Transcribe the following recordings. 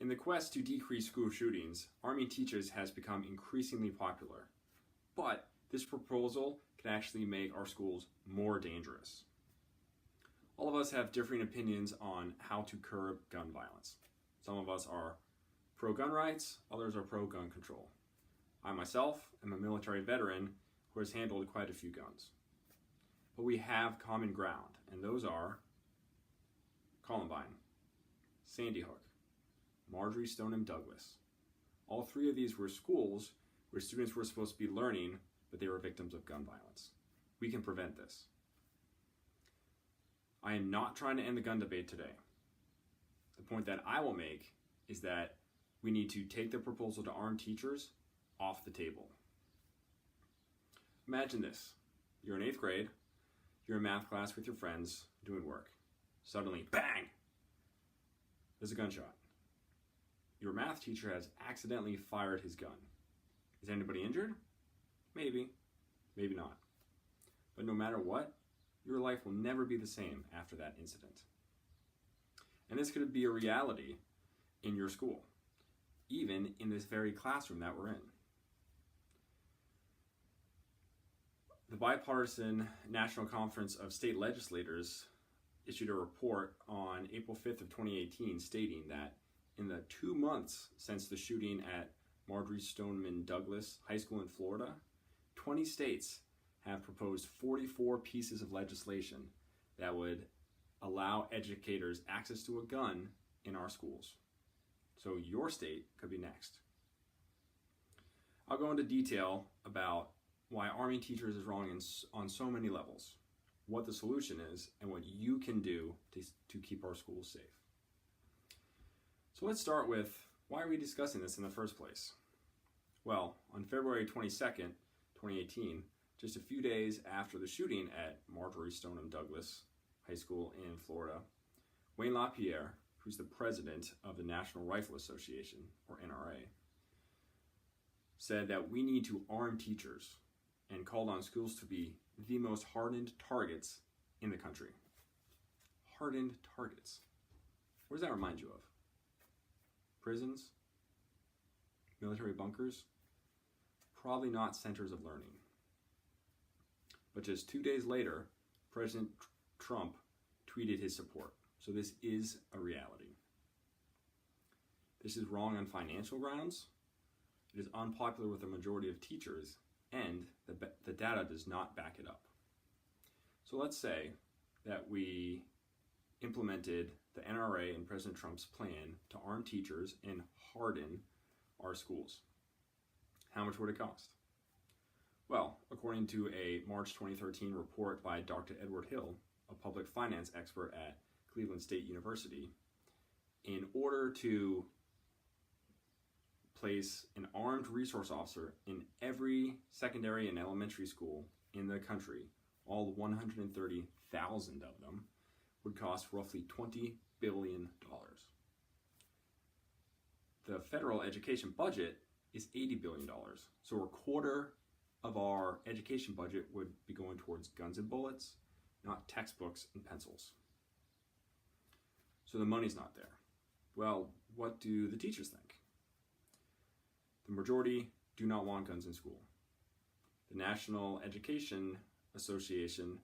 In the quest to decrease school shootings, arming teachers has become increasingly popular. But this proposal can actually make our schools more dangerous. All of us have differing opinions on how to curb gun violence. Some of us are pro-gun rights, others are pro-gun control. I myself am a military veteran who has handled quite a few guns. But we have common ground, and those are Columbine, Sandy Hook, Marjory Stoneman Douglas. All three of these were schools where students were supposed to be learning, but they were victims of gun violence. We can prevent this. I am not trying to end the gun debate today. The point that I will make is that we need to take the proposal to arm teachers off the table. Imagine this. You're in 8th grade, you're in math class with your friends doing work. Suddenly, bang! There's a gunshot. Your math teacher has accidentally fired his gun. Is anybody injured? Maybe, maybe not. But no matter what, your life will never be the same after that incident. And this could be a reality in your school, even in this very classroom that we're in. The Bipartisan National Conference of State Legislators issued a report on April 5th of 2018 stating that in the 2 months since the shooting at Marjory Stoneman Douglas High School in Florida, 20 states have proposed 44 pieces of legislation that would allow educators access to a gun in our schools. So your state could be next. I'll go into detail about why arming teachers is wrong on so many levels, what the solution is, and what you can do to keep our schools safe. So let's start with, why are we discussing this in the first place? Well, on February 22nd, 2018, just a few days after the shooting at Marjory Stoneman Douglas High School in Florida, Wayne LaPierre, who's the president of the National Rifle Association, or NRA, said that we need to arm teachers and called on schools to be the most hardened targets in the country. Hardened targets. What does that remind you of? Prisons? Military bunkers? Probably not centers of learning. But just 2 days later, President Trump tweeted his support. So this is a reality. This is wrong on financial grounds. It is unpopular with the majority of teachers, and the data does not back it up. So let's say that we implemented the NRA and President Trump's plan to arm teachers and harden our schools. How much would it cost? Well, according to a March 2013 report by Dr. Edward Hill, a public finance expert at Cleveland State University, in order to place an armed resource officer in every secondary and elementary school in the country, all 130,000 of them, would cost roughly $20 billion. The federal education budget is $80 billion, so a quarter of our education budget would be going towards guns and bullets, not textbooks and pencils. So the money's not there. Well, what do the teachers think? The majority do not want guns in school. The National Education Association,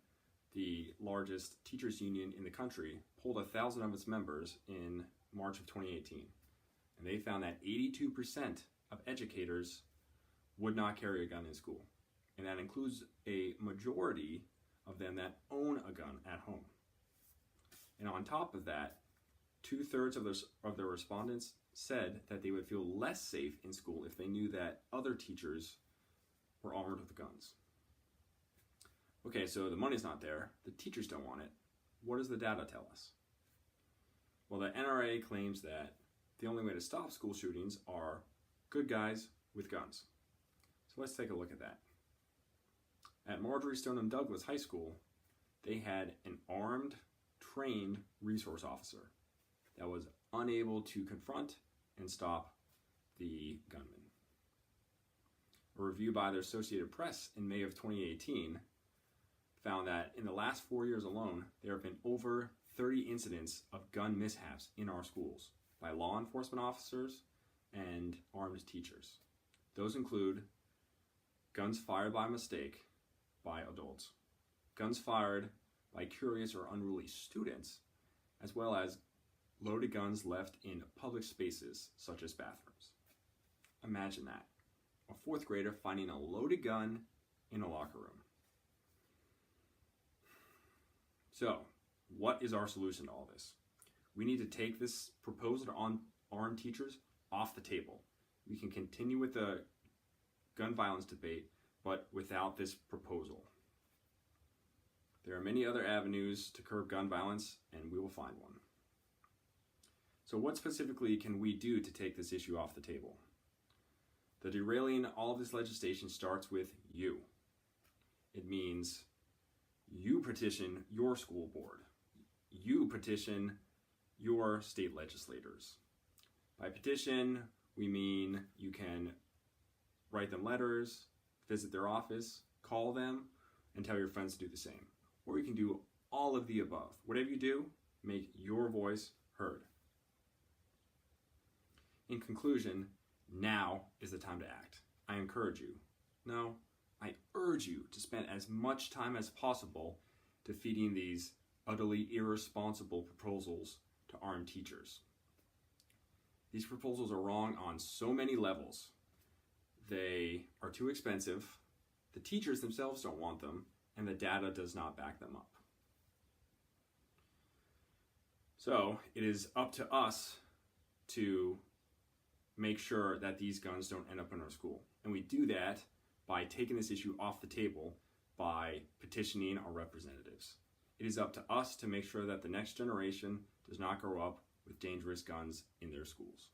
the largest teachers union in the country, polled 1,000 of its members in March of 2018. And they found that 82% of educators would not carry a gun in school. And that includes a majority of them that own a gun at home. And on top of that, 2/3 of the respondents said that they would feel less safe in school if they knew that other teachers were armed with guns. Okay, so the money's not there, the teachers don't want it. What does the data tell us? Well, the NRA claims that the only way to stop school shootings are good guys with guns. So let's take a look at that. At Marjory Stoneman Douglas High School, they had an armed, trained resource officer that was unable to confront and stop the gunman. A review by the Associated Press in May of 2018 found that in the last 4 years alone, there have been over 30 incidents of gun mishaps in our schools. by law enforcement officers and armed teachers. Those include guns fired by mistake by adults, guns fired by curious or unruly students, as well as loaded guns left in public spaces such as bathrooms. Imagine that, a fourth grader finding a loaded gun in a locker room. So, what is our solution to all this? We need to take this proposal on armed teachers off the table. We can continue with the gun violence debate, but without this proposal. There are many other avenues to curb gun violence, and we will find one. So what specifically can we do to take this issue off the table? The derailing all of this legislation starts with you. It means you petition your school board. You petition your state legislators. By petition, we mean you can write them letters, visit their office, call them, and tell your friends to do the same. Or you can do all of the above. Whatever you do, make your voice heard. In conclusion, now is the time to act. I encourage you. No, I urge you to spend as much time as possible defeating these utterly irresponsible proposals to arm teachers. These proposals are wrong on so many levels. They are too expensive, the teachers themselves don't want them, and the data does not back them up. So it is up to us to make sure that these guns don't end up in our school. And we do that by taking this issue off the table by petitioning our representatives. It is up to us to make sure that the next generation does not grow up with dangerous guns in their schools.